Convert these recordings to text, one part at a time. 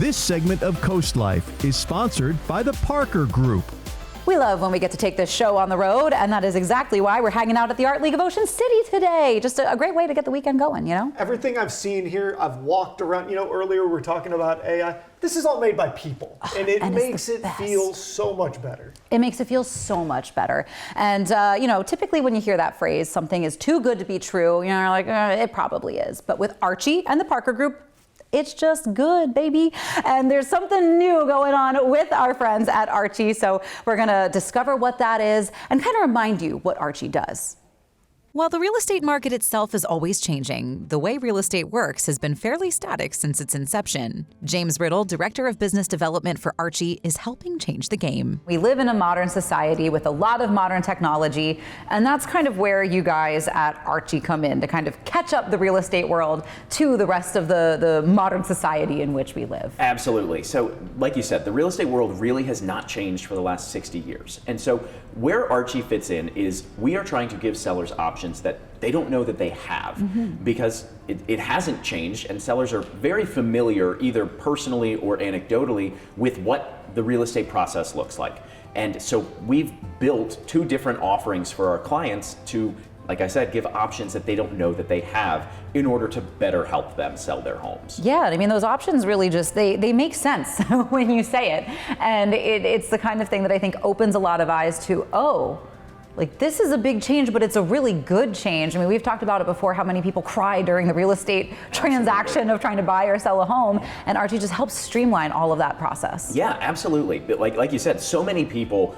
This segment of Coast Life is sponsored by the Parker Group. We love when we get to take this show on the road, and that is exactly why we're hanging out at the Art League of Ocean City today. Just a great way to get the weekend going, you know? Everything I've seen here, I've walked around, earlier we were talking about AI. This is all made by people, and it makes it feel so much better. It makes it feel so much better. And, typically when you hear that phrase, something is too good to be true, you're like, it probably is. But with Archie and the Parker Group, it's just good, baby. And there's something new going on with our friends at Archie. So we're gonna discover what that is and kind of remind you what Archie does. While the real estate market itself is always changing, the way real estate works has been fairly static since its inception. James Riddle, Director of Business Development for Archie, is helping change the game. We live in a modern society with a lot of modern technology, and that's kind of where you guys at Archie come in to kind of catch up the real estate world to the rest of the modern society in which we live. Absolutely. So, like you said, the real estate world really has not changed for the last 60 years. And so where Archie fits in is we are trying to give sellers options that they don't know that they have, because it hasn't changed, and sellers are very familiar either personally or anecdotally with what the real estate process looks like. And so we've built two different offerings for our clients to, like I said, give options that they don't know that they have in order to better help them sell their homes. Yeah, I mean, those options really just, they make sense when you say it. And it's the kind of thing that I think opens a lot of eyes to, like, this is a big change, but it's a really good change. I mean, we've talked about it before, how many people cry during the real estate transaction of trying to buy or sell a home, and Archie just helps streamline all of that process. Yeah, absolutely. But like you said, so many people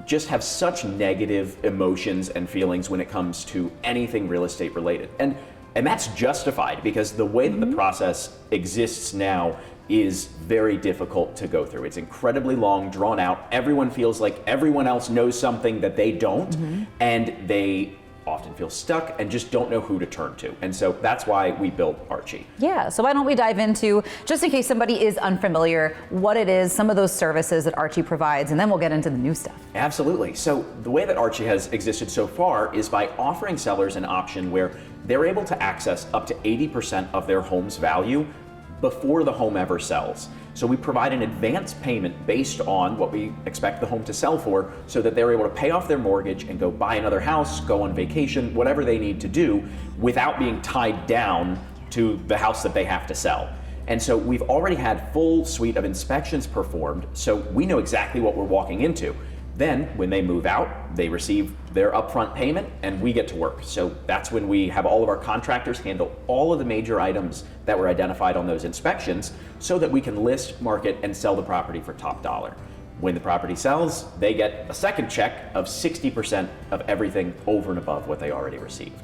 just have such negative emotions and feelings when it comes to anything real estate related. And that's justified, because the way that the process exists now is very difficult to go through. It's incredibly long, drawn out. Everyone feels like everyone else knows something that they don't, and they often feel stuck and just don't know who to turn to. And so that's why we built Archie. Yeah, so why don't we dive into, just in case somebody is unfamiliar, what it is, some of those services that Archie provides, and then we'll get into the new stuff. Absolutely. So the way that Archie has existed so far is by offering sellers an option where they're able to access up to 80% of their home's value before the home ever sells. So we provide an advance payment based on what we expect the home to sell for, so that they're able to pay off their mortgage and go buy another house, go on vacation, whatever they need to do, without being tied down to the house that they have to sell. And so we've already had full suite of inspections performed, so we know exactly what we're walking into. Then, when they move out, they receive their upfront payment and we get to work. So that's when we have all of our contractors handle all of the major items that were identified on those inspections, so that we can list, market, and sell the property for top dollar. When the property sells, they get a second check of 60% of everything over and above what they already received.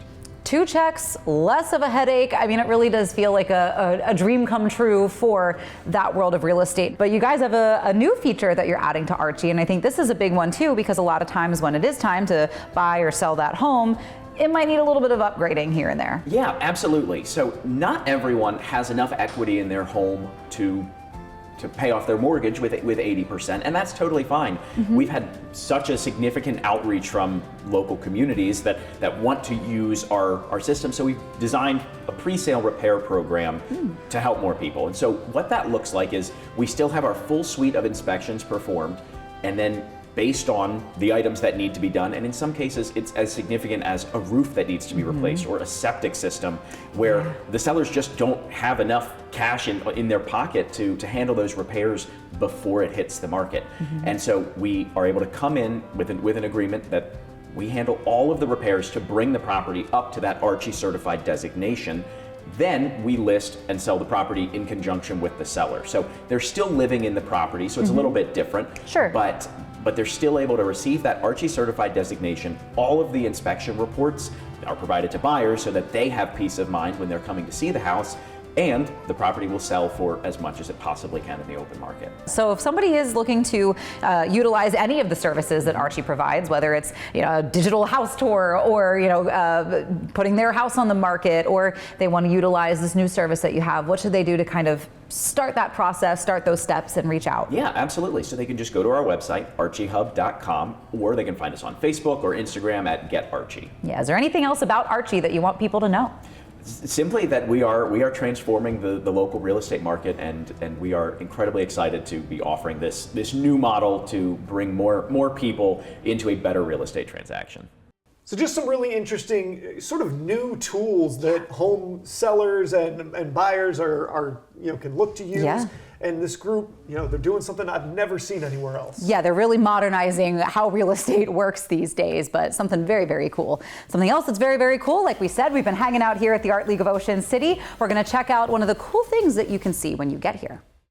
2 checks, less of a headache. I mean, it really does feel like a dream come true for that world of real estate. But you guys have a new feature that you're adding to Archie, and I think this is a big one too, because a lot of times when it is time to buy or sell that home, it might need a little bit of upgrading here and there. Yeah, absolutely. So not everyone has enough equity in their home to pay off their mortgage with 80%, and that's totally fine. We've had such a significant outreach from local communities that want to use our system, so we've designed a pre-sale repair program to help more people. And so what that looks like is we still have our full suite of inspections performed, and then based on the items that need to be done, and in some cases it's as significant as a roof that needs to be replaced, or a septic system where the sellers just don't have enough cash in their pocket to handle those repairs before it hits the market. And so we are able to come in with an agreement that we handle all of the repairs to bring the property up to that Archie certified designation. Then we list and sell the property in conjunction with the seller. So they're still living in the property, so it's a little bit different. Sure. But they're still able to receive that Archie certified designation. All of the inspection reports are provided to buyers so that they have peace of mind when they're coming to see the house, and the property will sell for as much as it possibly can in the open market. So if somebody is looking to utilize any of the services that Archie provides, whether it's a digital house tour, or putting their house on the market, or they want to utilize this new service that you have, what should they do to kind of start that process, start those steps, and reach out? Yeah, absolutely. So they can just go to our website, archiehub.com, or they can find us on Facebook or Instagram at GetArchie. Yeah, is there anything else about Archie that you want people to know? Simply that we are transforming the local real estate market, and we are incredibly excited to be offering this new model to bring more people into a better real estate transaction. So just some really interesting sort of new tools that home sellers and buyers are can look to use. Yeah. And this group, they're doing something I've never seen anywhere else. Yeah, they're really modernizing how real estate works these days, but something very, very cool. Something else that's very, very cool, like we said, we've been hanging out here at the Art League of Ocean City. We're going to check out one of the cool things that you can see when you get here.